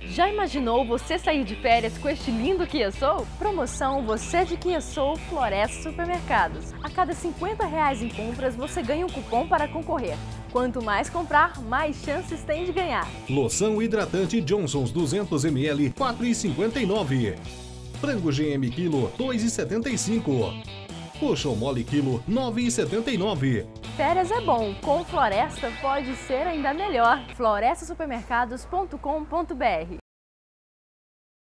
Já imaginou você sair de férias com este lindo Kia Soul? Promoção Você de Kia Soul Floresta Supermercados. A cada R$ 50 em compras, você ganha um cupom para concorrer. Quanto mais comprar, mais chances tem de ganhar. Loção hidratante Johnson's 200 ml, R$ 4,59. Frango GM quilo, R$ 2,75. Coxão mole quilo, R$ 9,79. Férias é bom, com Floresta pode ser ainda melhor. florestasupermercados.com.br